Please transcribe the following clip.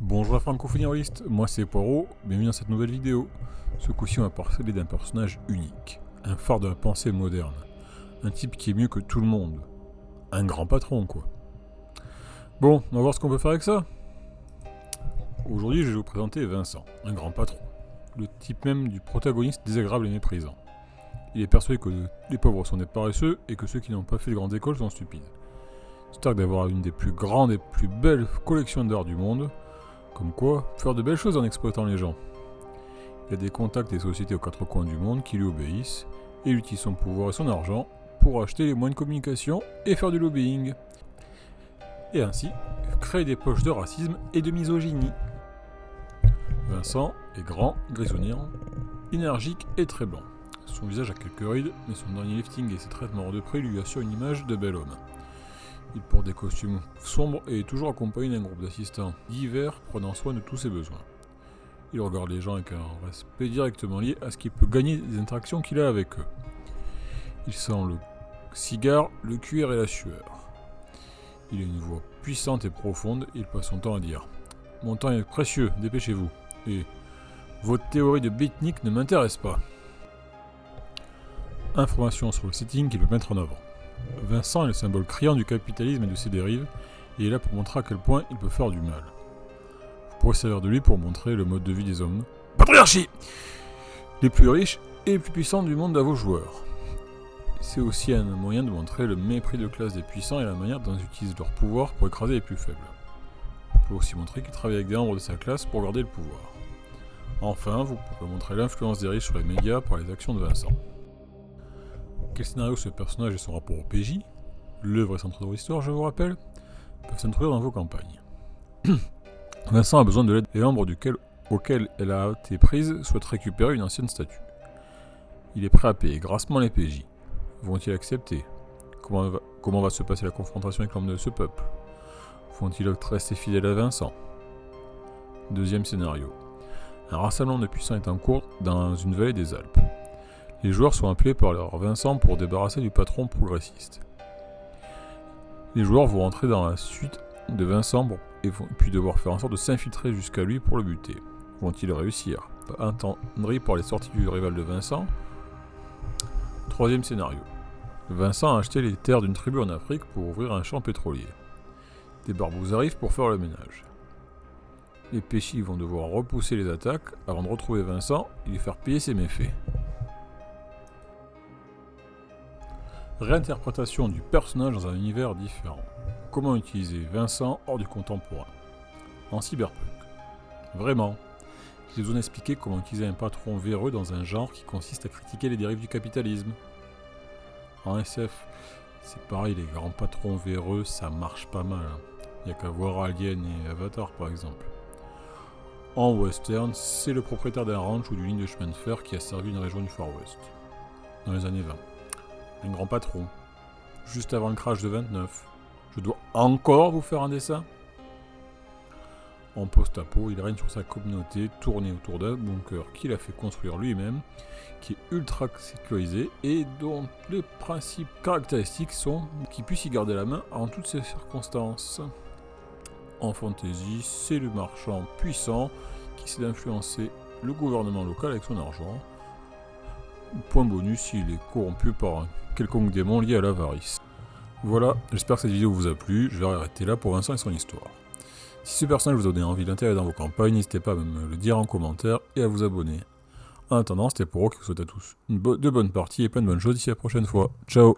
Bonjour la francophonie en liste, moi c'est Poirot, bienvenue dans cette nouvelle vidéo. Ce coup-ci on va parler d'un personnage unique, un phare de la pensée moderne, un type qui est mieux que tout le monde, un grand patron quoi. Bon, on va voir ce qu'on peut faire avec ça. Aujourd'hui je vais vous présenter Vincent, un grand patron, le type même du protagoniste désagréable et méprisant. Il est persuadé que les pauvres sont des paresseux et que ceux qui n'ont pas fait de grandes écoles sont stupides. C'est à dire d'avoir une des plus grandes et plus belles collections d'art du monde. Comme quoi, faire de belles choses en exploitant les gens. Il y a des contacts et sociétés aux quatre coins du monde qui lui obéissent, et il utilise son pouvoir et son argent pour acheter les moyens de communication et faire du lobbying. Et ainsi, créer des poches de racisme et de misogynie. Vincent est grand, grisonnant, énergique et très blanc. Son visage a quelques rides, mais son dernier lifting et ses traitements hors de prix lui assurent une image de bel homme. Il porte des costumes sombres et est toujours accompagné d'un groupe d'assistants divers prenant soin de tous ses besoins. Il regarde les gens avec un respect directement lié à ce qu'il peut gagner des interactions qu'il a avec eux. Il sent le cigare, le cuir et la sueur. Il a une voix puissante et profonde et il passe son temps à dire « Mon temps est précieux, dépêchez-vous » et « Votre théorie de beatnik ne m'intéresse pas ». Informations sur le setting qu'il peut mettre en œuvre. Vincent est le symbole criant du capitalisme et de ses dérives, et est là pour montrer à quel point il peut faire du mal. Vous pourrez servir de lui pour montrer le mode de vie des hommes patriarchie, les plus riches et les plus puissants du monde à vos joueurs. C'est aussi un moyen de montrer le mépris de classe des puissants et la manière dont ils utilisent leur pouvoir pour écraser les plus faibles. Vous pouvez aussi montrer qu'il travaille avec des membres de sa classe pour garder le pouvoir. Enfin, vous pourrez montrer l'influence des riches sur les médias par les actions de Vincent. Quel scénario ce personnage et son rapport au PJ, l'œuvre et centre de l'histoire, je vous rappelle, peuvent s'introduire dans vos campagnes. Vincent a besoin de l'aide des membres auxquels elle a été prise souhaite récupérer une ancienne statue. Il est prêt à payer grassement les PJ. Vont-ils accepter ? Comment va se passer la confrontation avec l'homme de ce peuple ? Vont-ils rester fidèles à Vincent ? Deuxième scénario. Un rassemblement de puissants est en cours dans une vallée des Alpes. Les joueurs sont appelés par leur Vincent pour débarrasser du patron progressiste. Les joueurs vont rentrer dans la suite de Vincent et vont puis devoir faire en sorte de s'infiltrer jusqu'à lui pour le buter. Vont-ils réussir ? Attendri par les sorties du rival de Vincent. Troisième scénario. Vincent a acheté les terres d'une tribu en Afrique pour ouvrir un champ pétrolier. Des barbouzes arrivent pour faire le ménage. Les péchis vont devoir repousser les attaques avant de retrouver Vincent et lui faire payer ses méfaits. Réinterprétation du personnage dans un univers différent. Comment utiliser Vincent hors du contemporain. En cyberpunk. Vraiment, j'ai besoin d'expliquer comment utiliser un patron véreux dans un genre qui consiste à critiquer les dérives du capitalisme. En SF, c'est pareil, les grands patrons véreux, ça marche pas mal. Il n'y a qu'à voir Alien et Avatar par exemple. En western, c'est le propriétaire d'un ranch ou d'une ligne de chemin de fer qui a servi une région du Far West. Dans les années 20. Un grand patron, juste avant le crash de 29. Je dois encore vous faire un dessin ? En post-apo, il règne sur sa communauté, tournée autour d'un bunker qu'il a fait construire lui-même, qui est ultra sécurisé et dont les principes caractéristiques sont qu'il puisse y garder la main en toutes ces circonstances. En fantasy, c'est le marchand puissant qui essaie d'influencer le gouvernement local avec son argent. Point bonus, il est corrompu par un quelconque démon lié à l'avarice. Voilà, j'espère que cette vidéo vous a plu, je vais arrêter là pour Vincent et son histoire. Si ce personnage vous a donné envie d'intérêt dans vos campagnes, n'hésitez pas à me le dire en commentaire et à vous abonner. En attendant, c'était Poirot qui vous souhaite à tous de bonnes parties et plein de bonnes choses d'ici la prochaine fois. Ciao.